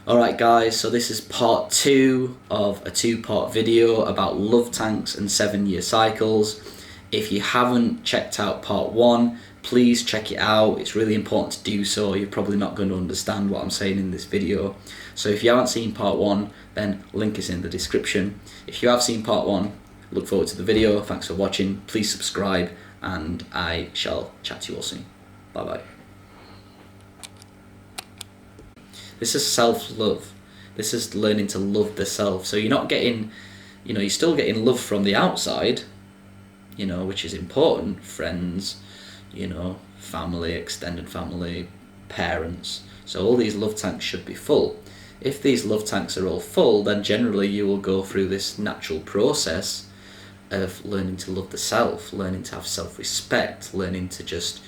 Alright guys, so this is part 2 of a 2-part video about love tanks and 7-year cycles. If you haven't checked out part 1, please check it out. It's really important to do so. You're probably not going to understand what I'm saying in this video. So if you haven't seen part 1, then link is in the description. If you have seen part 1, look forward to the video. Thanks for watching. Please subscribe and I shall chat to you all soon. Bye bye. This is self-love. This is learning to love the self. So you're not getting, you're still getting love from the outside, which is important. Friends, family, extended family, parents. So all these love tanks should be full. If these love tanks are all full, then generally you will go through this natural process of learning to love the self, learning to have self-respect, learning to just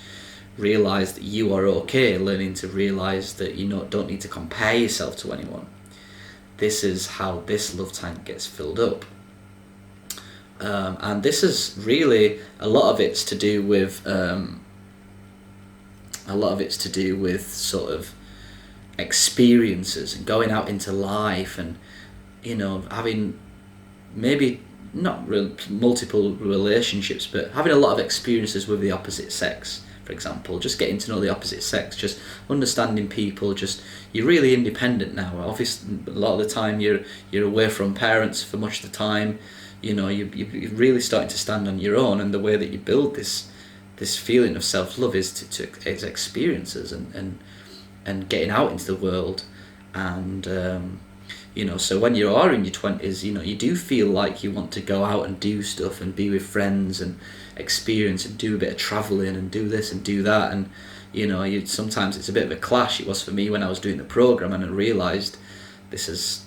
realize that you are okay, learning to realize that you don't need to compare yourself to anyone. This is how this love tank gets filled up, and this is really a lot of it's to do with sort of experiences and going out into life and having maybe not multiple relationships, but having a lot of experiences with the opposite sex. For example, just getting to know the opposite sex, just understanding people. You're really independent now. Obviously, a lot of the time you're away from parents for much of the time. You're really starting to stand on your own, and the way that you build this feeling of self-love is to experiences and getting out into the world. And so when you are in your 20s, you do feel like you want to go out and do stuff and be with friends and experience and do a bit of travelling and do this and do that. And sometimes it's a bit of a clash. It was for me when I was doing the program, and I realised this is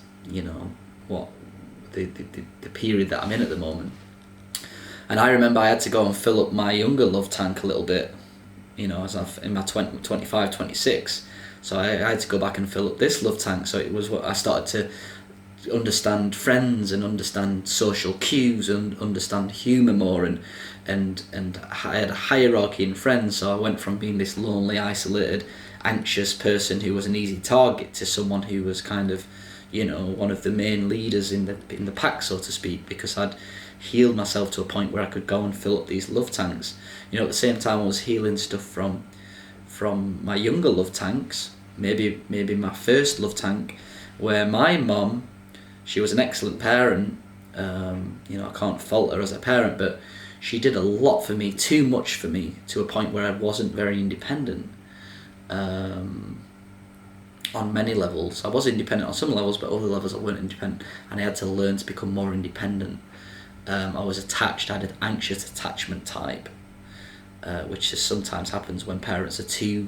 what the period that I'm in at the moment. And I remember I had to go and fill up my younger love tank a little bit, as I'm in my 25, 26. So I had to go back and fill up this love tank. So it was what I started to understand friends and understand social cues and understand humour more, and I had a hierarchy in friends. So I went from being this lonely, isolated, anxious person who was an easy target to someone who was kind of one of the main leaders in the pack, so to speak, because I'd healed myself to a point where I could go and fill up these love tanks. At the same time I was healing stuff from my younger love tanks, maybe my first love tank, where my mum, she was an excellent parent. I can't fault her as a parent, but she did a lot for me, too much for me, to a point where I wasn't very independent. On many levels, I was independent on some levels, but other levels I weren't independent, and I had to learn to become more independent. I was attached. I had an anxious attachment type, which just sometimes happens when parents are too,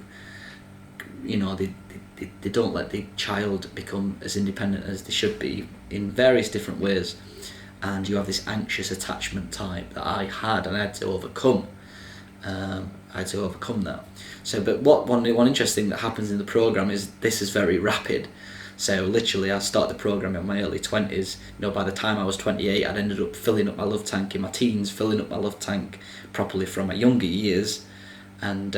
they don't let the child become as independent as they should be in various different ways, and you have this anxious attachment type that I had, and I had to overcome. That. So, but one interesting that happens in the program is this is very rapid. So literally, I started the program in my early 20s. By the time I was 28, I'd ended up filling up my love tank in my teens, filling up my love tank properly from my younger years, and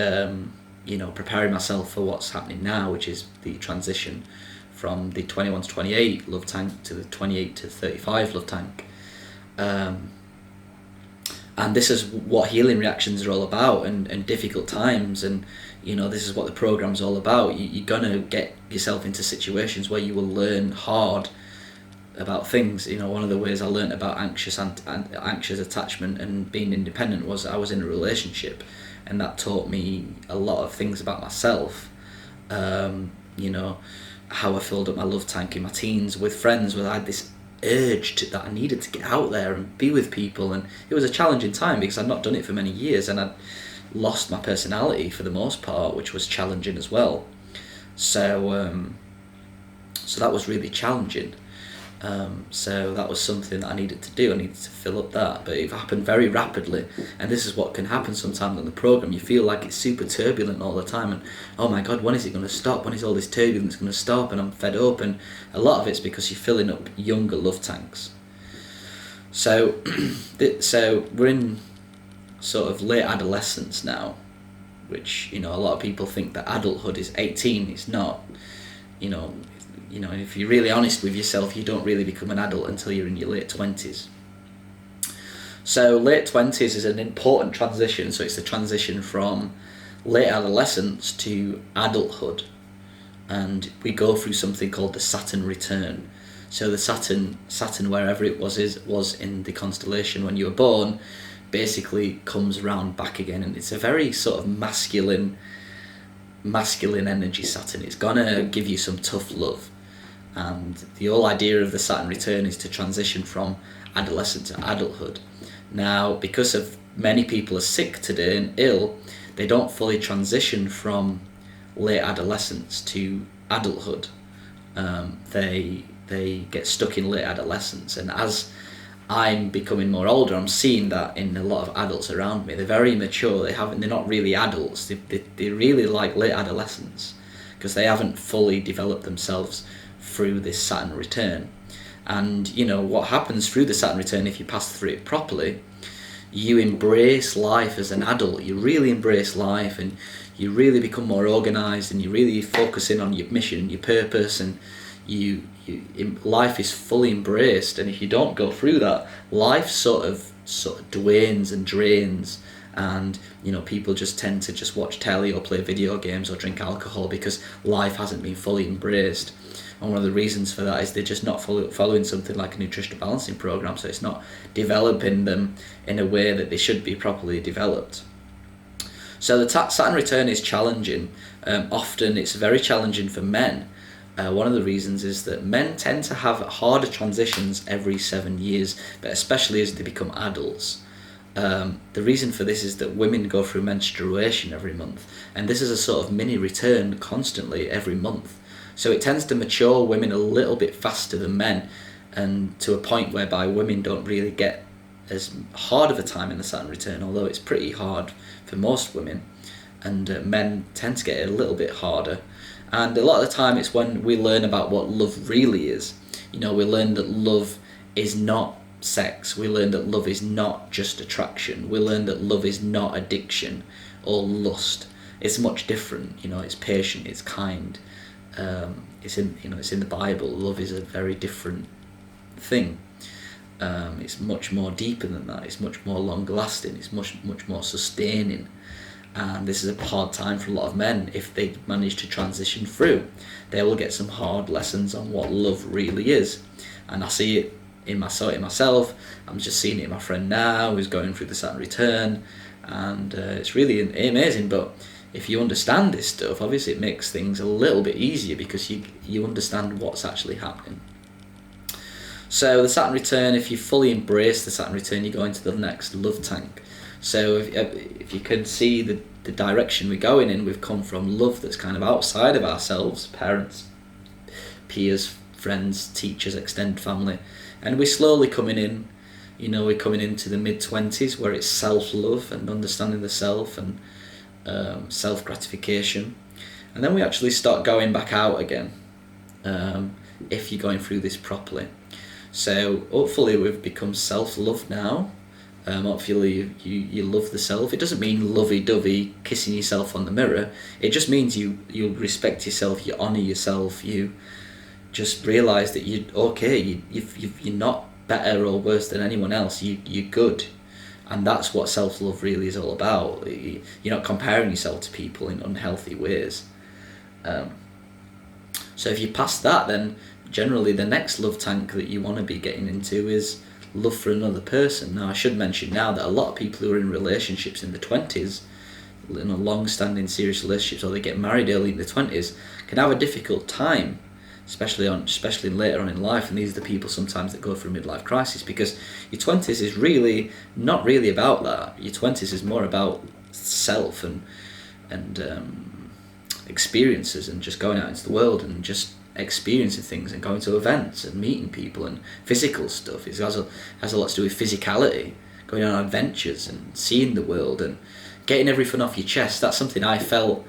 preparing myself for what's happening now, which is the transition from the 21 to 28 love tank to the 28 to 35 love tank. And this is what healing reactions are all about, and difficult times, and this is what the program's all about. You're gonna get yourself into situations where you will learn hard about things. One of the ways I learned about anxious attachment and being independent was I was in a relationship, and that taught me a lot of things about myself. How I filled up my love tank in my teens with friends, where I had this urge that I needed to get out there and be with people, and it was a challenging time because I'd not done it for many years, and I'd lost my personality for the most part, which was challenging as well. So that was really challenging. So that was something that I needed to do. I needed to fill up that, but it happened very rapidly, and this is what can happen sometimes on the program. You feel like it's super turbulent all the time, and oh my god, when is it going to stop? When is all this turbulence going to stop? And I'm fed up, and a lot of it's because you're filling up younger love tanks. So we're in sort of late adolescence now, which a lot of people think that adulthood is 18. It's not. if you're really honest with yourself, you don't really become an adult until you're in your late 20s. So late 20s is an important transition. So it's the transition from late adolescence to adulthood. And we go through something called the Saturn return. So the Saturn, wherever it was in the constellation when you were born, basically comes around back again. And it's a very sort of masculine energy, Saturn. It's gonna give you some tough love. And the whole idea of the Saturn return is to transition from adolescence to adulthood. Now, because of many people are sick today and ill, they don't fully transition from late adolescence to adulthood. They get stuck in late adolescence, and as I'm becoming more older, I'm seeing that in a lot of adults around me. They're very immature. They're not really adults. They really like late adolescence because they haven't fully developed themselves through this Saturn return. And what happens through the Saturn return, if you pass through it properly, you embrace life as an adult. You really embrace life, and you really become more organised, and you really focus in on your mission, your purpose, and life is fully embraced. And if you don't go through that, life sort of dwanes and drains, and people just tend to just watch telly or play video games or drink alcohol because life hasn't been fully embraced. And one of the reasons for that is they're just not following something like a nutritional balancing program, so it's not developing them in a way that they should be properly developed. So the Saturn return is challenging. Often it's very challenging for men. One of the reasons is that men tend to have harder transitions every 7 years, but especially as they become adults. The reason for this is that women go through menstruation every month, and this is a sort of mini return constantly every month. So it tends to mature women a little bit faster than men, and to a point whereby women don't really get as hard of a time in the Saturn return, although it's pretty hard for most women, and men tend to get it a little bit harder. And a lot of the time it's when we learn about what love really is. We learn that love is not sex. We learn that love is not just attraction. We learn that love is not addiction or lust. It's much different. It's patient, it's kind. It's in the Bible. Love is a very different thing. It's much more deeper than that. It's much more long lasting. It's much more sustaining. And this is a hard time for a lot of men. If they manage to transition through, they will get some hard lessons on what love really is. And I see it in myself. I'm just seeing it in my friend now who's going through the Saturn return, and it's really amazing. But if you understand this stuff, obviously it makes things a little bit easier because you understand what's actually happening. So the Saturn return, if you fully embrace the Saturn return, you go into the next love tank. So if you can see the direction we're going in, we've come from love that's kind of outside of ourselves, parents, peers, friends, teachers, extended family, and we're slowly coming in, we're coming into the mid-20s where it's self-love and understanding the self and self-gratification. And then we actually start going back out again, if you're going through this properly. So hopefully we've become self-love now. Hopefully you love the self. It doesn't mean lovey-dovey kissing yourself on the mirror. It just means you respect yourself, you honour yourself, you just realise that you're okay, you're not better or worse than anyone else, you're good. And that's what self-love really is all about. You're not comparing yourself to people in unhealthy ways. So if you pass that, then generally the next love tank that you want to be getting into is love for another person. Now I should mention now that a lot of people who are in relationships in the 20s, long-standing serious relationships, or they get married early in the 20s, can have a difficult time, especially later on in life. And these are the people sometimes that go through midlife crisis, because your 20s is really not really about that. Your 20s is more about self and experiences and just going out into the world and just experiencing things and going to events and meeting people and physical stuff. It has a lot to do with physicality, going on adventures and seeing the world and getting everything off your chest. That's something I felt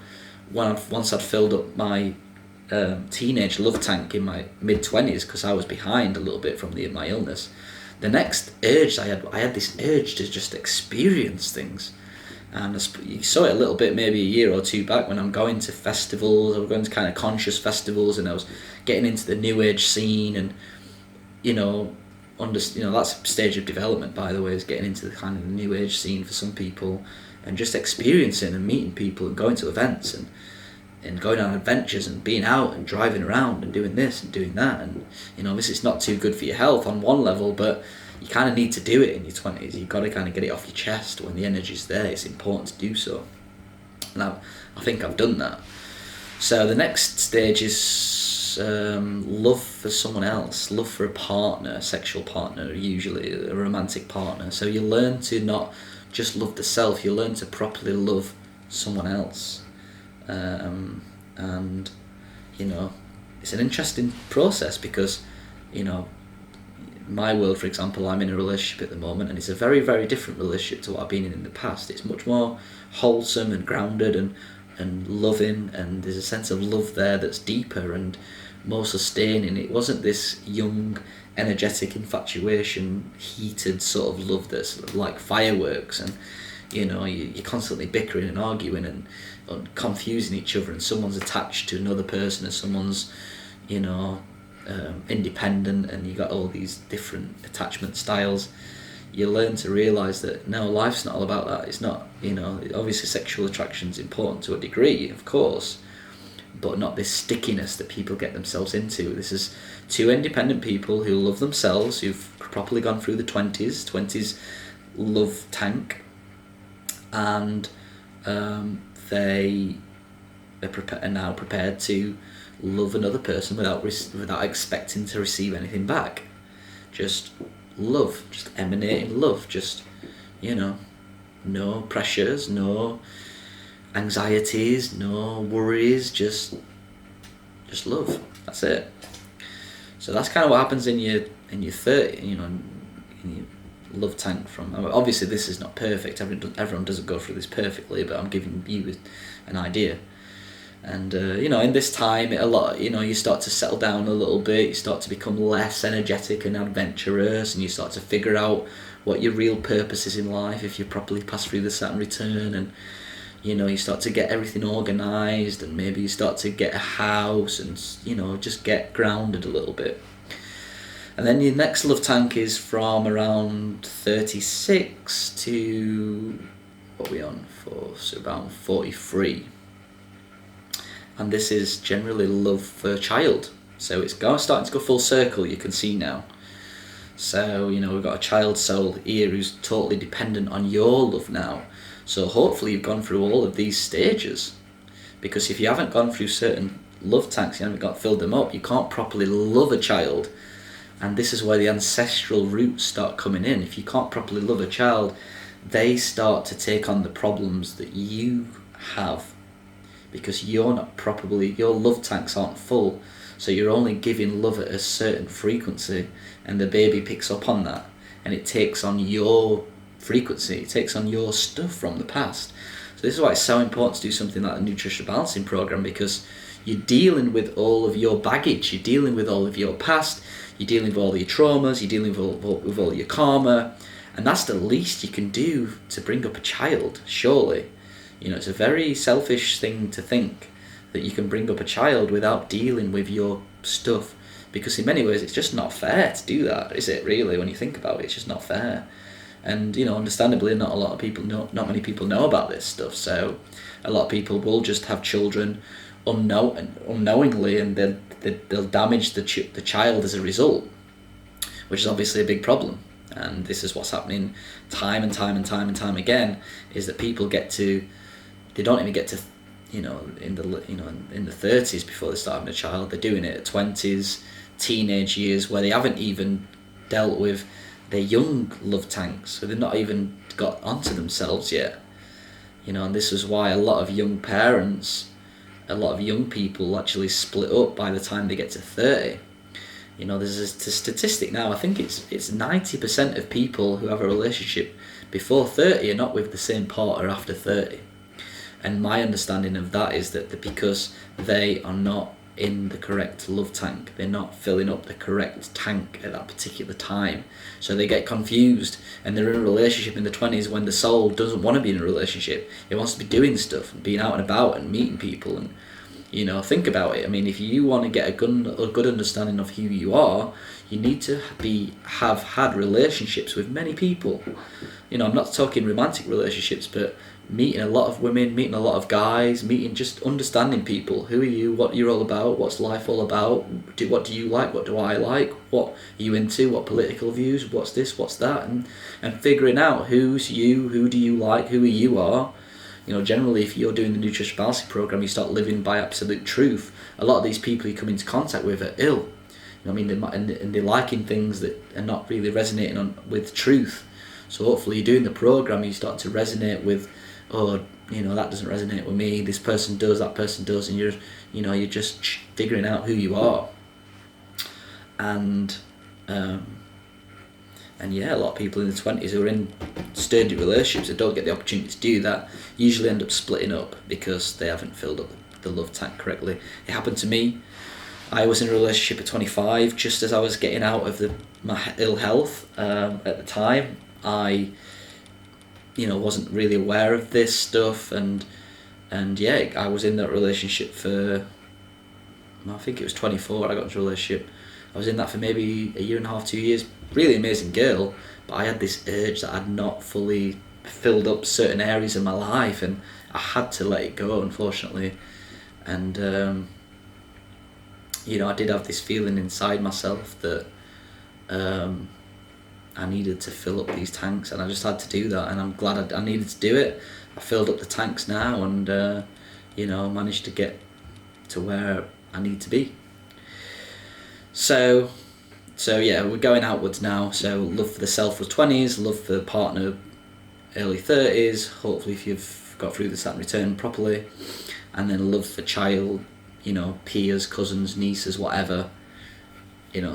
once I'd filled up my teenage love tank in my mid-20s, because I was behind a little bit from my illness. The next urge I had this urge to just experience things, And you saw it a little bit maybe a year or two back when I'm going to festivals, I was going to kind of conscious festivals, and I was getting into the new age scene, and that's a stage of development, by the way, is getting into the kind of new age scene for some people, and just experiencing and meeting people and going to events and going on adventures and being out and driving around and doing this and doing that. And obviously it's not too good for your health on one level, but you kind of need to do it in your 20s. You've got to kind of get it off your chest. When the energy's there, it's important to do so. And I think I've done that. So the next stage is love for someone else, love for a partner, a sexual partner, usually a romantic partner. So you learn to not just love the self, you learn to properly love someone else. And it's an interesting process because my world, for example, I'm in a relationship at the moment, and it's a very, very different relationship to what I've been in the past. It's much more wholesome and grounded and loving, and there's a sense of love there that's deeper and more sustaining. It wasn't this young, energetic infatuation, heated sort of love that's like fireworks, and you're constantly bickering and arguing and confusing each other, and someone's attached to another person, and someone's independent, and you got all these different attachment styles. You learn to realise that no, life's not all about that. It's not, obviously sexual attraction's important to a degree, of course, but not this stickiness that people get themselves into. This is two independent people who love themselves, who've properly gone through the 20s love tank, and they are now prepared to love another person without expecting to receive anything back. Just love, just emanating love, just no pressures, no anxieties, no worries, just love. That's it. So that's kind of what happens in your 30, in your love tank. Obviously this is not perfect. Everyone doesn't go through this perfectly, but I'm giving you an idea. And in this time, you start to settle down a little bit. You start to become less energetic and adventurous, and you start to figure out what your real purpose is in life if you properly pass through the Saturn return. And you start to get everything organised, and maybe you start to get a house, and just get grounded a little bit. And then your next love tank is from around 36 to what are we on for? So around 43. And this is generally love for a child. So it's starting to go full circle, you can see now. So, we've got a child soul here who's totally dependent on your love now. So hopefully you've gone through all of these stages. Because if you haven't gone through certain love tanks, you haven't filled them up, you can't properly love a child. And this is where the ancestral roots start coming in. If you can't properly love a child, they start to take on the problems that you have. Because your love tanks aren't full, so you're only giving love at a certain frequency, and the baby picks up on that, and it takes on your frequency, it takes on your stuff from the past. So this is why it's so important to do something like the Nutritional Balancing Program, because you're dealing with all of your baggage, you're dealing with all of your past, you're dealing with all your traumas, you're dealing with all your karma, and that's the least you can do to bring up a child, surely. It's a very selfish thing to think that you can bring up a child without dealing with your stuff, because in many ways it's just not fair to do that, is it really? When you think about it, it's just not fair. And understandably, not many people know about this stuff, so a lot of people will just have children unknowingly, and they'll damage the child as a result, which is obviously a big problem. And this is what's happening time and time again, is that people they don't even get to, in the 30s before they start having a child. They're doing it at 20s, teenage years, where they haven't even dealt with their young love tanks, so they've not even got onto themselves yet. And this is why a lot of young parents, a lot of young people actually split up by the time they get to 30. There's a statistic now, I think it's 90% of people who have a relationship before 30 are not with the same partner after 30. And my understanding of that is that because they are not in the correct love tank. They're not filling up the correct tank at that particular time. So they get confused, and they're in a relationship in the 20s when the soul doesn't want to be in a relationship. It wants to be doing stuff and being out and about and meeting people. And think about it. I mean, if you want to get a good understanding of who you are, you need to have had relationships with many people. I'm not talking romantic relationships, but meeting a lot of women, meeting a lot of guys, just understanding people. Who are you? What you're all about? What's life all about? What do you like? What do I like? What are you into? What political views? What's this? What's that? And figuring out who's you, who do you like, who you are. Generally, if you're doing the Nutritional Balancing program, you start living by absolute truth. A lot of these people you come into contact with are ill. And they're liking things that are not really resonating with truth. So hopefully you're doing the program, you start to resonate with, that doesn't resonate with me, this person does, that person does, and you're just figuring out who you are. And a lot of people in the 20s who are in sturdy relationships that don't get the opportunity to do that usually end up splitting up because they haven't filled up the love tank correctly. It happened to me. I was in a relationship at 25, just as I was getting out of my ill health at the time. I wasn't really aware of this stuff, and I was in that relationship for, I think it was 24 I got into a relationship. I was in that for maybe a year and a half, 2 years. Really amazing girl, but I had this urge that I'd not fully filled up certain areas of my life, and I had to let it go, unfortunately. And I did have this feeling inside myself that I needed to fill up these tanks, and I just had to do that, and I'm glad I needed to do it. I filled up the tanks now, and managed to get to where I need to be. So we're going outwards now. So love for the self was 20s, love for the partner early 30s, hopefully if you've got through the Saturn return properly, and then love for child, peers, cousins, nieces, whatever,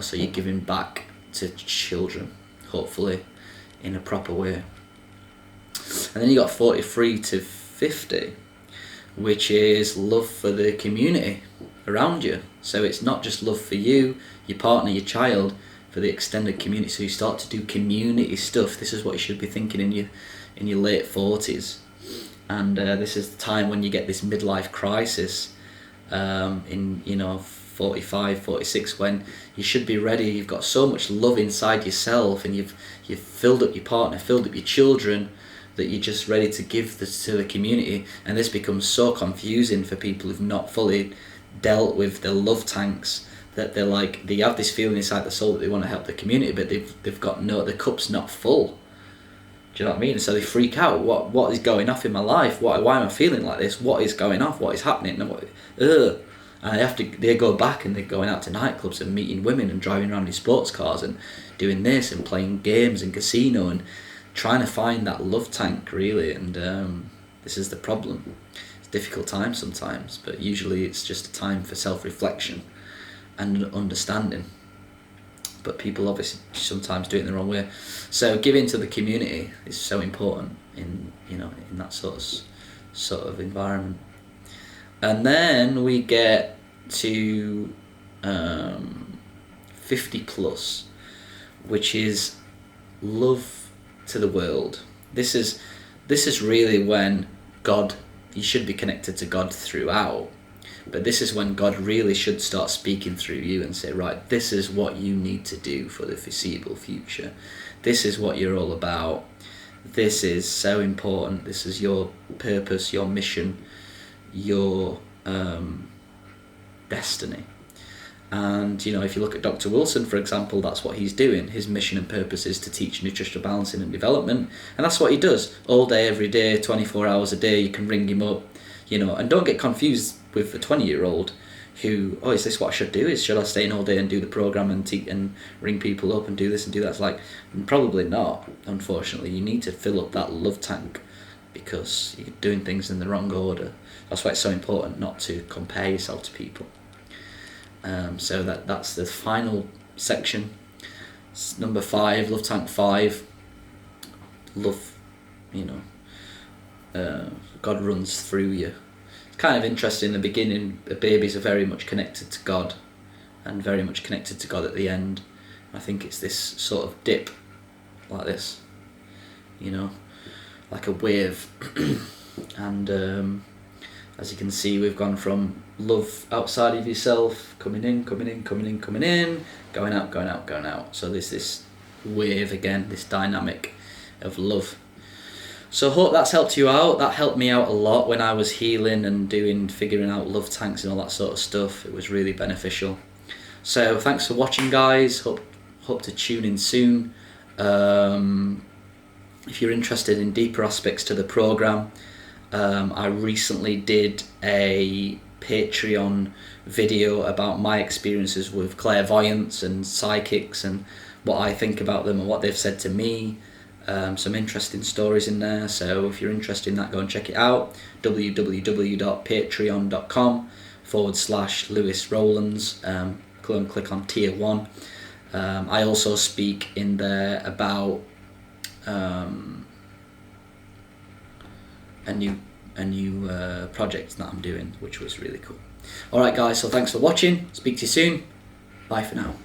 so you're giving back to children, hopefully in a proper way. And then you got 43 to 50, which is love for the community around you. So it's not just love for you, your partner, your child, for the extended community. So you start to do community stuff. This is what you should be thinking in your late 40s. And this is the time when you get this midlife crisis in 45, 46, when you should be ready. You've got so much love inside yourself, and you've filled up your partner, filled up your children, that you're just ready to give this to the community. And this becomes so confusing for people who've not fully dealt with their love tanks, that they have this feeling inside the soul that they want to help the community, but they've got the cup's not full. Do you know what I mean? So they freak out. What is going off in my life? Why am I feeling like this? What is going off? What is happening? And they go back, and they're going out to nightclubs and meeting women and driving around in sports cars and doing this and playing games and casino and trying to find that love tank, really. And this is the problem. It's a difficult time sometimes, but usually it's just a time for self-reflection and understanding. But people obviously sometimes do it in the wrong way. So giving to the community is so important in that sort of environment. And then we get to 50 plus, which is love to the world. This is really when you should be connected to God throughout. But this is when God really should start speaking through you and say, right, this is what you need to do for the foreseeable future. This is what you're all about. This is so important. This is your purpose, your mission, your destiny. And if you look at Dr. Wilson, for example, that's what he's doing. His mission and purpose is to teach nutritional balancing and development, and that's what he does all day, every day, 24 hours a day. You can ring him up, and don't get confused with a 20-year-old who, is this what I should do? Should I stay in all day and do the program and ring people up and do this and do that? It's like, probably not, unfortunately. You need to fill up that love tank, because you're doing things in the wrong order. That's why it's so important not to compare yourself to people. So that's the final section. It's number 5, love tank 5. Love, God runs through you. kind of interesting in the beginning. The babies are very much connected to God, and very much connected to God at the end. I think it's this sort of dip, like this, you know, like a wave. And as you can see, we've gone from love outside of yourself, coming in, coming in, coming in, coming in, going out, going out, going out. So there's this wave again, this dynamic of love. So I hope that's helped you out. That helped me out a lot when I was healing and figuring out love tanks and all that sort of stuff. It was really beneficial. So thanks for watching, guys. Hope to tune in soon. If you're interested in deeper aspects to the program, I recently did a Patreon video about my experiences with clairvoyance and psychics and what I think about them and what they've said to me. Some interesting stories in there, so if you're interested in that, go and check it out. www.patreon.com/Lewis Rowlands. Go and click on tier 1. I also speak in there about a new project that I'm doing, which was really cool. Alright guys, so thanks for watching. Speak to you soon. Bye for now.